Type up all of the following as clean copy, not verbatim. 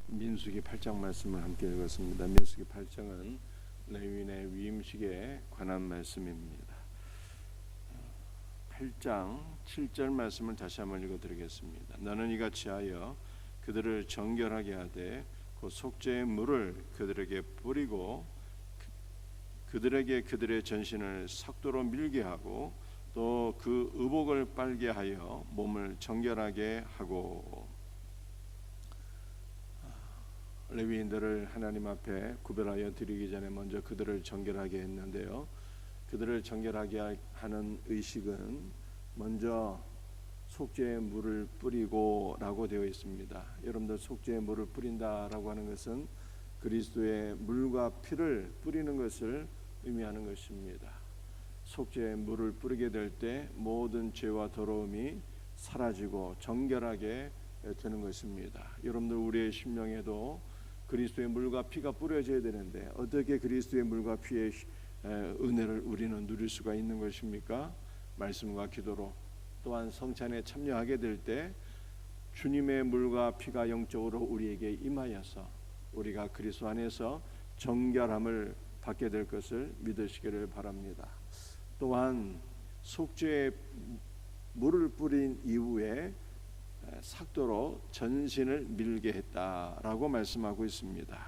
민수기 8장 말씀을 함께 읽었습니다. 민수기 8장은 레위인의 위임식에 관한 말씀입니다. 8장 7절 말씀을 다시 한번 읽어드리겠습니다. 너는 이같이 하여 그들을 정결하게 하되 그 속죄의 물을 그들에게 뿌리고 그들에게 그들의 전신을 삭도로 밀게 하고 또 그 의복을 빨게 하여 몸을 정결하게 하고. 레위인들을 하나님 앞에 구별하여 드리기 전에 먼저 그들을 정결하게 했는데요, 그들을 정결하게 하는 의식은 먼저 속죄의 물을 뿌리고 라고 되어 있습니다. 여러분들, 속죄의 물을 뿌린다라고 하는 것은 그리스도의 물과 피를 뿌리는 것을 의미하는 것입니다. 속죄의 물을 뿌리게 될 때 모든 죄와 더러움이 사라지고 정결하게 되는 것입니다. 여러분들, 우리의 심령에도 그리스도의 물과 피가 뿌려져야 되는데 어떻게 그리스도의 물과 피의 은혜를 우리는 누릴 수가 있는 것입니까? 말씀과 기도로, 또한 성찬에 참여하게 될 때 주님의 물과 피가 영적으로 우리에게 임하여서 우리가 그리스도 안에서 정결함을 받게 될 것을 믿으시기를 바랍니다. 또한 속죄의 물을 뿌린 이후에 삭도로 전신을 밀게 했다라고 말씀하고 있습니다.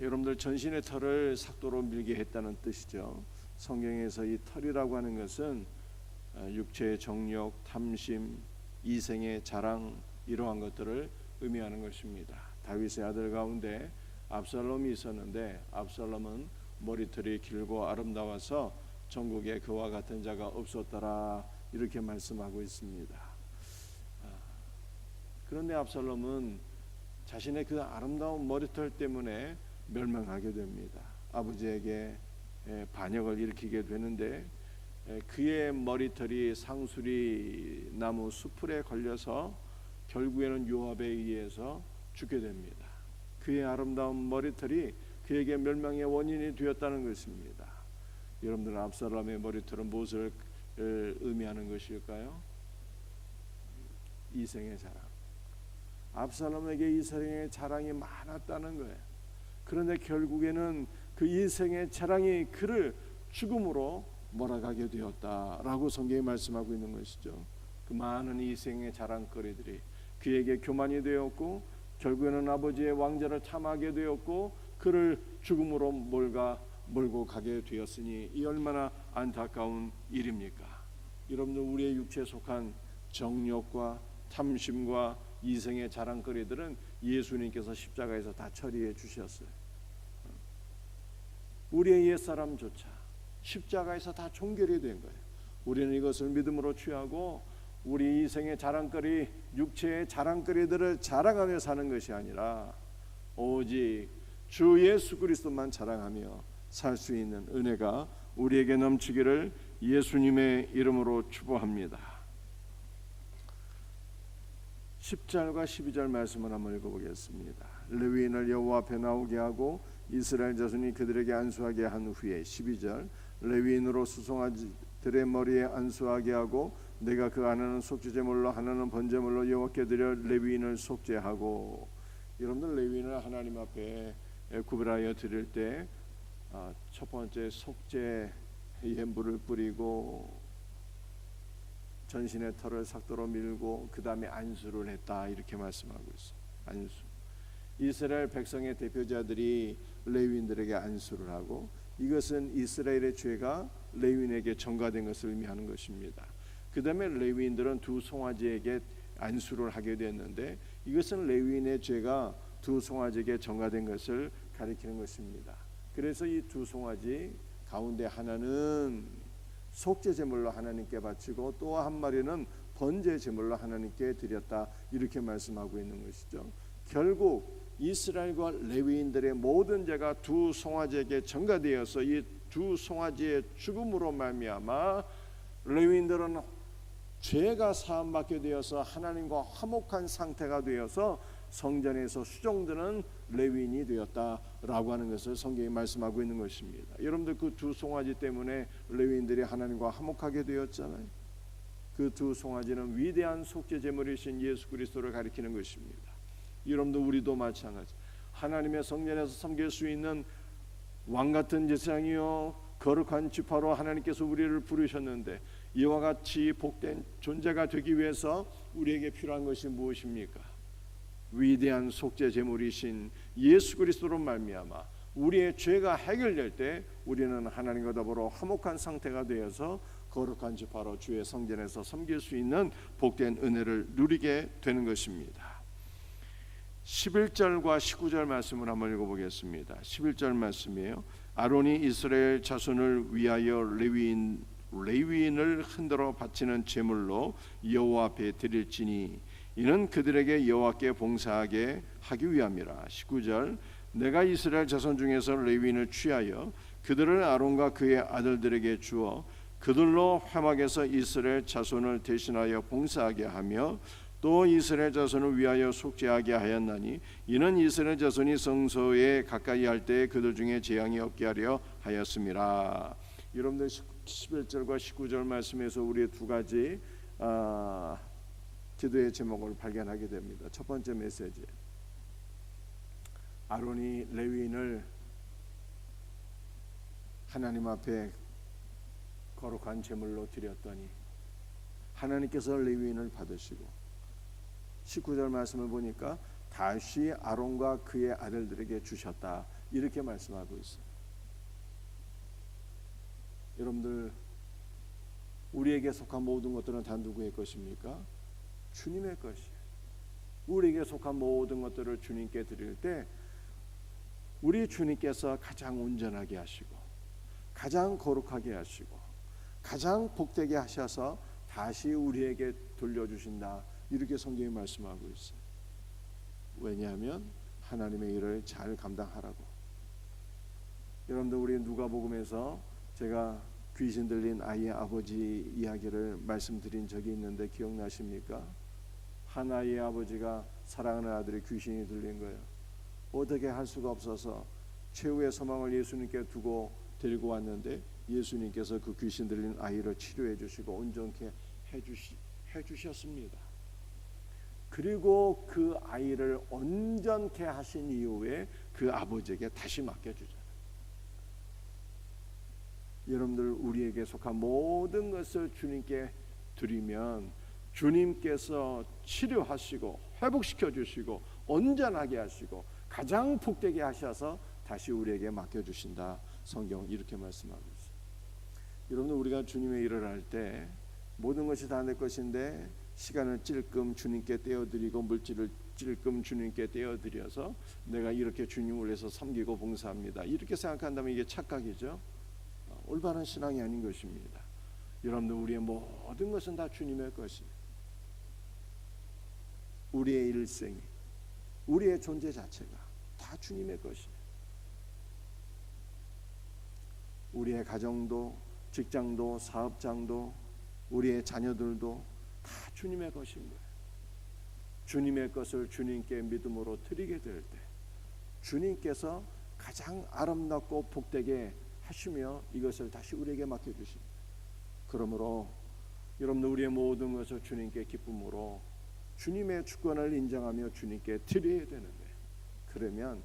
여러분들, 전신의 털을 삭도로 밀게 했다는 뜻이죠. 성경에서 이 털이라고 하는 것은 육체의 정욕, 탐심, 이생의 자랑, 이러한 것들을 의미하는 것입니다. 다윗의 아들 가운데 압살롬이 있었는데 압살롬은 머리털이 길고 아름다워서 전국에 그와 같은 자가 없었더라, 이렇게 말씀하고 있습니다. 그런데 압살롬은 자신의 그 아름다운 머리털 때문에 멸망하게 됩니다. 아버지에게 반역을 일으키게 되는데 그의 머리털이 상수리 나무 수풀에 걸려서 결국에는 요압에 의해서 죽게 됩니다. 그의 아름다운 머리털이 그에게 멸망의 원인이 되었다는 것입니다. 여러분들, 압살롬의 머리털은 무엇을 의미하는 것일까요? 이생의 자랑. 압살롬에게 이생의 자랑이 많았다는 거예요. 그런데 결국에는 그 이생의 자랑이 그를 죽음으로 몰아가게 되었다라고 성경이 말씀하고 있는 것이죠. 그 많은 이생의 자랑거리들이 그에게 교만이 되었고 결국에는 아버지의 왕자를 탐하게 되었고 그를 죽음으로 몰고 가게 되었으니 이 얼마나 안타까운 일입니까? 여러분들, 우리의 육체에 속한 정욕과 탐심과 이생의 자랑거리들은 예수님께서 십자가에서 다 처리해 주셨어요. 우리의 옛사람조차 십자가에서 다 종결이 된 거예요. 우리는 이것을 믿음으로 취하고 우리 이생의 자랑거리, 육체의 자랑거리들을 자랑하며 사는 것이 아니라 오직 주 예수 그리스도만 자랑하며 살 수 있는 은혜가 우리에게 넘치기를 예수님의 이름으로 축복합니다. 10절과 12절 말씀을 한번 읽어보겠습니다. 레위인을 여호와 앞에 나오게 하고 이스라엘 자손이 그들에게 안수하게 한 후에 12절, 레위인으로 수송아지들의 머리에 안수하게 하고 내가 그 하나는 속죄제물로 하나는 번제물로 여호와께 드려 레위인을 속죄하고. 여러분들, 레위인을 하나님 앞에 구별하여 드릴 때 첫 번째 속죄의 물을 뿌리고 전신의 털을 삭도로 밀고 그 다음에 안수를 했다, 이렇게 말씀하고 있어요. 안수. 이스라엘 백성의 대표자들이 레위인들에게 안수를 하고 이것은 이스라엘의 죄가 레위인에게 전가된 것을 의미하는 것입니다. 그 다음에 레위인들은 두 송아지에게 안수를 하게 됐는데 이것은 레위인의 죄가 두 송아지에게 전가된 것을 가리키는 것입니다. 그래서 이 두 송아지 가운데 하나는 속죄 제물로 하나님께 바치고 또 한 마리는 번제 제물로 하나님께 드렸다, 이렇게 말씀하고 있는 것이죠. 결국 이스라엘과 레위인들의 모든 죄가 두 송아지에게 전가되어서 이 두 송아지의 죽음으로 말미암아 레위인들은 죄가 사함받게 되어서 하나님과 화목한 상태가 되어서 성전에서 수종드는 레위인이 되었다라고 하는 것을 성경이 말씀하고 있는 것입니다. 여러분들, 그 두 송아지 때문에 레위인들이 하나님과 화목하게 되었잖아요. 그 두 송아지는 위대한 속죄 제물이신 예수 그리스도를 가리키는 것입니다. 여러분도 우리도 마찬가지. 하나님의 성전에서 섬길 수 있는 왕같은 제사장이요 거룩한 지파로 하나님께서 우리를 부르셨는데, 이와 같이 복된 존재가 되기 위해서 우리에게 필요한 것이 무엇입니까? 위대한 속죄 제물이신 예수 그리스도로 말미암아 우리의 죄가 해결될 때 우리는 하나님과 더불어 화목한 상태가 되어서 거룩한 지파로 주의 성전에서 섬길 수 있는 복된 은혜를 누리게 되는 것입니다. 11절과 19절 말씀을 한번 읽어보겠습니다. 11절 말씀이에요. 아론이 이스라엘 자손을 위하여 레위인을 흔들어 바치는 제물로 여호와 앞에 드릴지니 이는 그들에게 여호와께 봉사하게 하기 위함이라. 19절 내가 이스라엘 자손 중에서 레위인을 취하여 그들을 아론과 그의 아들들에게 주어 그들로 회막에서 이스라엘 자손을 대신하여 봉사하게 하며 또 이스라엘 자손을 위하여 속죄하게 하였나니 이는 이스라엘 자손이 성소에 가까이 할 때 그들 중에 재앙이 없게 하려 하였음이라. 여러분들 11절과 19절 말씀에서 우리의 두 가지 기도의 제목을 발견하게 됩니다. 첫 번째 메시지, 아론이 레위인을 하나님 앞에 거룩한 제물로 드렸더니 하나님께서 레위인을 받으시고, 19절 말씀을 보니까 다시 아론과 그의 아들들에게 주셨다, 이렇게 말씀하고 있어요. 여러분들, 우리에게 속한 모든 것들은 다 누구의 것입니까? 주님의 것이에요. 우리에게 속한 모든 것들을 주님께 드릴 때 우리 주님께서 가장 온전하게 하시고 가장 거룩하게 하시고 가장 복되게 하셔서 다시 우리에게 돌려주신다, 이렇게 성경이 말씀하고 있어요. 왜냐하면 하나님의 일을 잘 감당하라고. 여러분들, 우리 누가복음에서 제가 귀신 들린 아이의 아버지 이야기를 말씀드린 적이 있는데 기억나십니까? 한 아이의 아버지가 사랑하는 아들이 귀신이 들린 거예요. 어떻게 할 수가 없어서 최후의 소망을 예수님께 두고 데리고 왔는데 예수님께서 그 귀신 들린 아이를 치료해 주시고 온전케 해주셨습니다. 그리고 그 아이를 온전케 하신 이후에 그 아버지에게 다시 맡겨주잖아요. 여러분들, 우리에게 속한 모든 것을 주님께 드리면 주님께서 치료하시고 회복시켜 주시고 온전하게 하시고 가장 복되게 하셔서 다시 우리에게 맡겨주신다, 성경은 이렇게 말씀하고 있어요. 여러분들, 우리가 주님의 일을 할 때 모든 것이 다 내 것인데 시간을 찔끔 주님께 떼어드리고 물질을 찔끔 주님께 떼어드려서 내가 이렇게 주님을 위해서 섬기고 봉사합니다, 이렇게 생각한다면 이게 착각이죠. 올바른 신앙이 아닌 것입니다. 여러분들, 우리의 모든 것은 다 주님의 것이에요. 우리의 일생이, 우리의 존재 자체가 다 주님의 것이에요. 우리의 가정도, 직장도, 사업장도, 우리의 자녀들도 다 주님의 것인 거예요. 주님의 것을 주님께 믿음으로 드리게 될 때 주님께서 가장 아름답고 복되게 하시며 이것을 다시 우리에게 맡겨주십니다. 그러므로 여러분들, 우리의 모든 것을 주님께 기쁨으로 주님의 주권을 인정하며 주님께 드려야 되는데, 그러면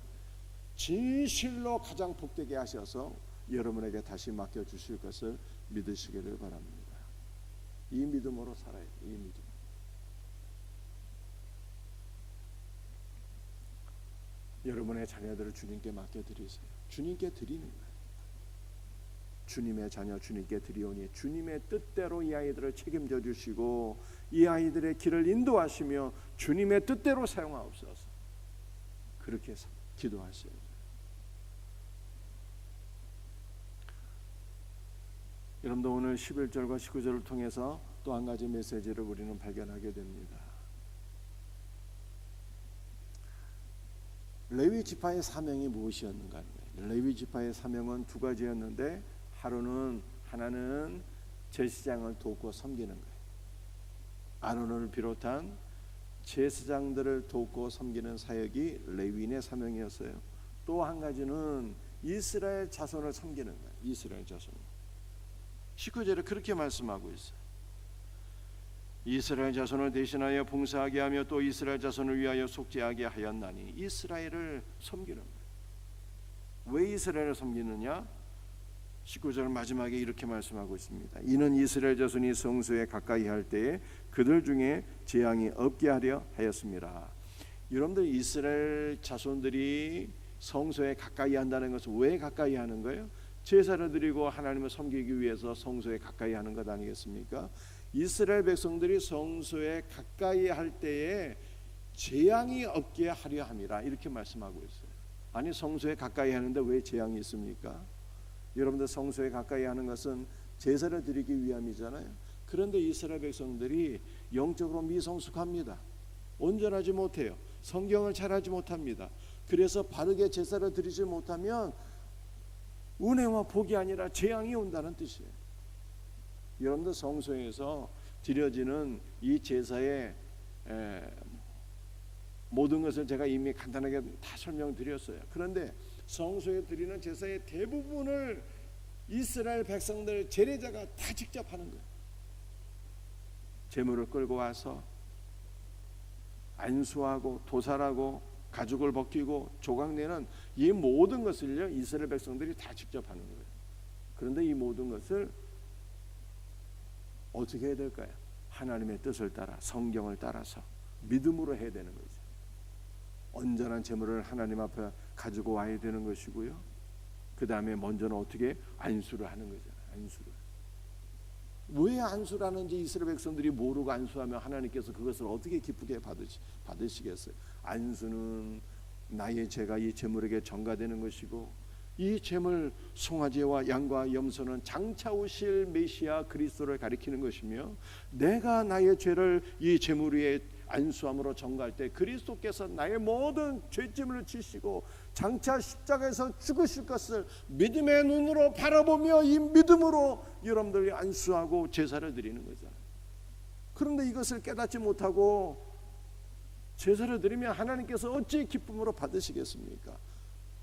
진실로 가장 복되게 하셔서 여러분에게 다시 맡겨주실 것을 믿으시기를 바랍니다. 이 믿음으로 살아야 돼요. 이 믿음. 여러분의 자녀들을 주님께 맡겨드리세요. 주님께 드리는 거예요. 주님의 자녀 주님께 드리오니 주님의 뜻대로 이 아이들을 책임져 주시고 이 아이들의 길을 인도하시며 주님의 뜻대로 사용하옵소서. 그렇게 기도하셔야 돼요. 여러분들, 오늘 11절과 19절을 통해서 또 한 가지 메시지를 우리는 발견하게 됩니다. 레위 지파의 사명이 무엇이었는가 하는 거예요. 레위 지파의 사명은 두 가지였는데 하나는 제사장을 돕고 섬기는 거예요. 아론을 비롯한 제사장들을 돕고 섬기는 사역이 레위인의 사명이었어요. 또 한 가지는 이스라엘 자손을 섬기는 거예요. 이스라엘 자손. 19절에 그렇게 말씀하고 있어요. 이스라엘 자손을 대신하여 봉사하게 하며 또 이스라엘 자손을 위하여 속죄하게 하였나니 이스라엘을 섬기는 거예요. 왜 이스라엘을 섬기느냐? 19절 마지막에 이렇게 말씀하고 있습니다. 이는 이스라엘 자손이 성소에 가까이 할 때에 그들 중에 재앙이 없게 하려 하였습니다. 여러분들 이스라엘 자손들이 성소에 가까이 한다는 것은 왜 가까이 하는 거예요? 제사를 드리고 하나님을 섬기기 위해서 성소에 가까이 하는 것 아니겠습니까? 이스라엘 백성들이 성소에 가까이 할 때에 재앙이 없게 하려 함이라 이렇게 말씀하고 있어요. 아니 성소에 가까이 하는데 왜 재앙이 있습니까? 여러분들 성소에 가까이 하는 것은 제사를 드리기 위함이잖아요. 그런데 이스라엘 백성들이 영적으로 미성숙합니다. 온전하지 못해요. 성경을 잘 알지 못합니다. 그래서 바르게 제사를 드리지 못하면 은혜와 복이 아니라 재앙이 온다는 뜻이에요. 여러분들 성소에서 드려지는 이 제사의 모든 것을 제가 이미 간단하게 다 설명드렸어요. 그런데 성소에 드리는 제사의 대부분을 이스라엘 백성들 제례자가 다 직접 하는 거예요. 제물을 끌고 와서 안수하고 도살하고 가죽을 벗기고 조각내는 이 모든 것을요 이스라엘 백성들이 다 직접 하는 거예요. 그런데 이 모든 것을 어떻게 해야 될까요? 하나님의 뜻을 따라 성경을 따라서 믿음으로 해야 되는 거죠. 온전한 제물을 하나님 앞에 가지고 와야 되는 것이고요. 그 다음에 먼저는 어떻게 안수를 하는 거잖아요. 안수를. 왜 안수를 하는지 이스라엘 백성들이 모르고 안수하면 하나님께서 그것을 어떻게 기쁘게 받으시겠어요? 안수는 나의 죄가 이 제물에게 전가되는 것이고 이 제물 송아지와 양과 염소는 장차 오실 메시아 그리스도를 가리키는 것이며 내가 나의 죄를 이 제물 위에 안수함으로 전가할 때 그리스도께서 나의 모든 죄짐을 지시고 장차 십자가에서 죽으실 것을 믿음의 눈으로 바라보며 이 믿음으로 여러분들이 안수하고 제사를 드리는 거잖아요. 그런데 이것을 깨닫지 못하고 제사를 드리면 하나님께서 어찌 기쁨으로 받으시겠습니까?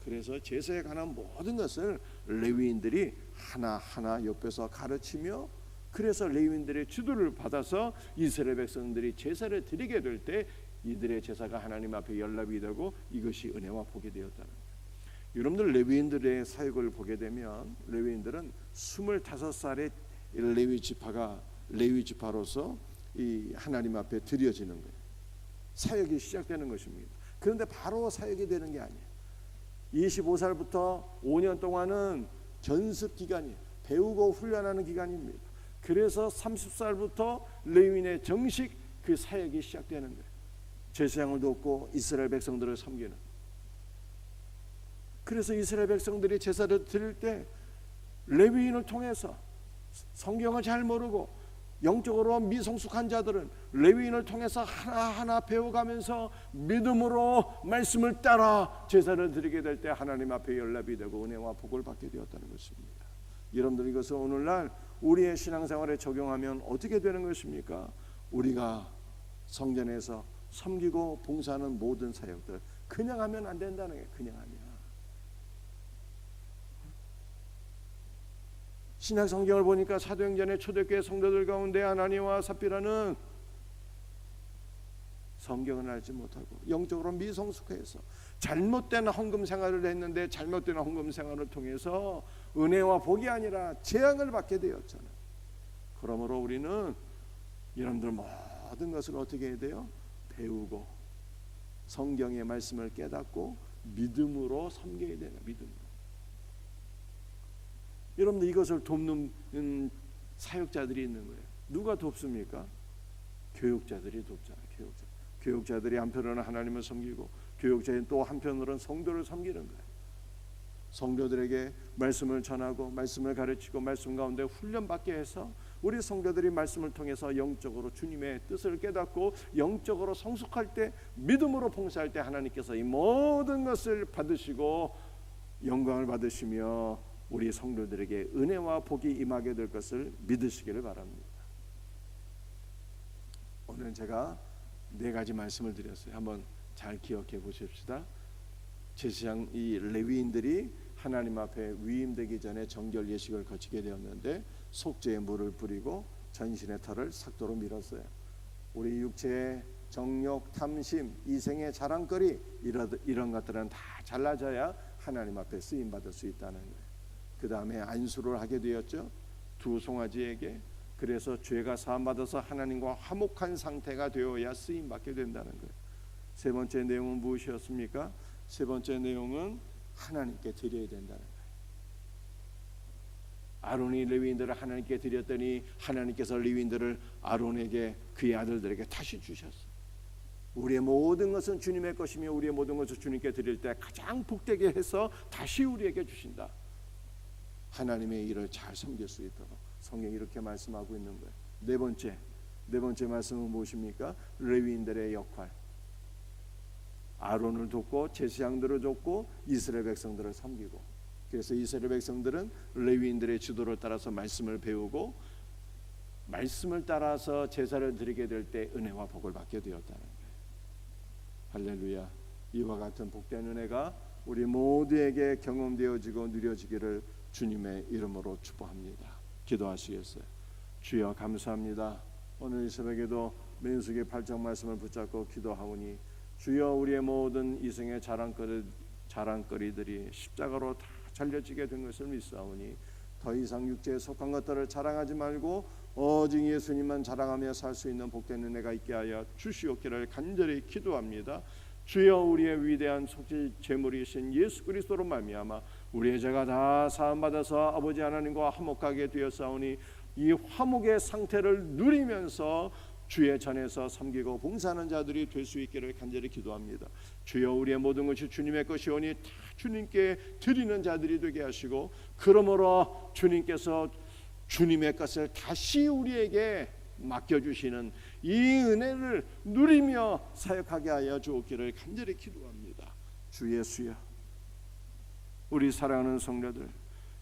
그래서 제사에 관한 모든 것을 레위인들이 하나하나 옆에서 가르치며 그래서 레위인들의 지도를 받아서 이스라엘 백성들이 제사를 드리게 될 때 이들의 제사가 하나님 앞에 연락이 되고 이것이 은혜와 복이 되었다는 거예요. 여러분들 레위인들의 사역을 보게 되면 레위인들은 25살의 레위 지파가 레위 지파로서 이 하나님 앞에 드려지는 거예요. 사역이 시작되는 것입니다. 그런데 바로 사역이 되는 게 아니에요. 25살부터 5년 동안은 전습 기간이에요. 배우고 훈련하는 기간입니다. 그래서 30살부터 레위인의 정식 그 사역이 시작되는 거예요. 제사장을 돕고 이스라엘 백성들을 섬기는. 그래서 이스라엘 백성들이 제사를 드릴 때 레위인을 통해서 성경을 잘 모르고 영적으로 미성숙한 자들은 레위인을 통해서 하나하나 배워가면서 믿음으로 말씀을 따라 제사를 드리게 될 때 하나님 앞에 연락이 되고 은혜와 복을 받게 되었다는 것입니다. 여러분들 이것을 오늘날 우리의 신앙생활에 적용하면 어떻게 되는 것입니까? 우리가 성전에서 섬기고 봉사하는 모든 사역들 그냥 하면 안 된다는 게 그냥 하면 신약 성경을 보니까 사도행전의 초대교회 성도들 가운데 아나니와 삽비라는 성경을 알지 못하고 영적으로 미성숙해서 잘못된 헌금 생활을 했는데 잘못된 헌금 생활을 통해서 은혜와 복이 아니라 재앙을 받게 되었잖아요. 그러므로 우리는 여러분들 모든 것을 어떻게 해야 돼요? 배우고 성경의 말씀을 깨닫고 믿음으로 섬겨야 되는 믿음으로. 여러분들 이것을 돕는 사역자들이 있는 거예요. 누가 돕습니까? 교육자들이 돕잖아요. 교육자들이 한편으로는 하나님을 섬기고 교육자인 또 한편으로는 성도를 섬기는 거예요. 성도들에게 말씀을 전하고 말씀을 가르치고 말씀 가운데 훈련받게 해서 우리 성도들이 말씀을 통해서 영적으로 주님의 뜻을 깨닫고 영적으로 성숙할 때 믿음으로 봉사할 때 하나님께서 이 모든 것을 받으시고 영광을 받으시며 우리 성도들에게 은혜와 복이 임하게 될 것을 믿으시기를 바랍니다. 오늘 제가 4가지 말씀을 드렸어요. 한번 잘 기억해 보십시다. 제사장 이 레위인들이 하나님 앞에 위임되기 전에 정결 예식을 거치게 되었는데 속죄의 물을 뿌리고 전신의 털을 삭도로 밀었어요. 우리 육체의 정욕, 탐심, 이생의 자랑거리 이런 것들은 다 잘라져야 하나님 앞에 쓰임 받을 수 있다는 거예요. 그 다음에 안수를 하게 되었죠. 두 송아지에게. 그래서 죄가 사함 받아서 하나님과 화목한 상태가 되어야 쓰임 받게 된다는 거예요. 세 번째 내용은 무엇이었습니까? 세 번째 내용은 하나님께 드려야 된다는 거예요. 아론이 레위인들을 하나님께 드렸더니 하나님께서 레위인들을 아론에게 그의 아들들에게 다시 주셨어요. 우리의 모든 것은 주님의 것이며 우리의 모든 것을 주님께 드릴 때 가장 복되게 해서 다시 우리에게 주신다. 하나님의 일을 잘 섬길 수 있도록 성경이 이렇게 말씀하고 있는 거예요. 네 번째 말씀은 무엇입니까? 레위인들의 역할. 아론을 돕고 제사장들을 돕고 이스라엘 백성들을 섬기고, 그래서 이스라엘 백성들은 레위인들의 지도를 따라서 말씀을 배우고 말씀을 따라서 제사를 드리게 될 때 은혜와 복을 받게 되었다는 거예요. 할렐루야. 이와 같은 복된 은혜가 우리 모두에게 경험되어지고 누려지기를 주님의 이름으로 축복합니다. 기도하시겠어요? 주여 감사합니다. 오늘 이 새벽에도 민수기 8장 말씀을 붙잡고 기도하오니 주여 우리의 모든 이생의 자랑거리들이 십자가로 다 잘려지게 된 것을 믿사오니 더 이상 육체에 속한 것들을 자랑하지 말고 오직 예수님만 자랑하며 살 수 있는 복된 은혜가 있게 하여 주시옵기를 간절히 기도합니다. 주여 우리의 위대한 속죄 제물이신 예수 그리스도로 말미암아 우리의 죄가 다 사함받아서 아버지 하나님과 화목하게 되었사오니 이 화목의 상태를 누리면서 주의 전에서 섬기고 봉사하는 자들이 될 수 있기를 간절히 기도합니다. 주여 우리의 모든 것이 주님의 것이오니 다 주님께 드리는 자들이 되게 하시고, 그러므로 주님께서 주님의 것을 다시 우리에게 맡겨주시는 이 은혜를 누리며 사역하게 하여 주옵기를 간절히 기도합니다. 주 예수여, 우리 사랑하는 성도들,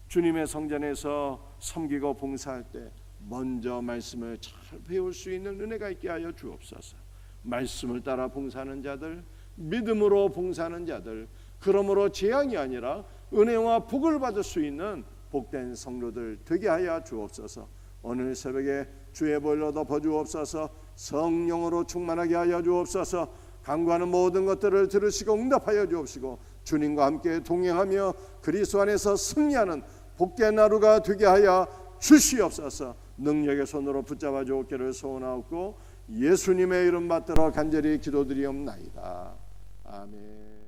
주님의 성전에서 섬기고 봉사할 때 먼저 말씀을 잘 배울 수 있는 은혜가 있게 하여 주옵소서. 말씀을 따라 봉사하는 자들, 믿음으로 봉사하는 자들, 그러므로 재앙이 아니라 은혜와 복을 받을 수 있는 복된 성도들 되게 하여 주옵소서. 오늘 새벽에 주의 보혈로 덮어 주옵소서. 성령으로 충만하게 하여 주옵소서. 간구하는 모든 것들을 들으시고 응답하여 주옵시고 주님과 함께 동행하며 그리스도 안에서 승리하는 복된 하루가 되게 하여 주시옵소서. 능력의 손으로 붙잡아 주옵기를 소원하옵고 예수님의 이름 받들어 간절히 기도드리옵나이다. 아멘.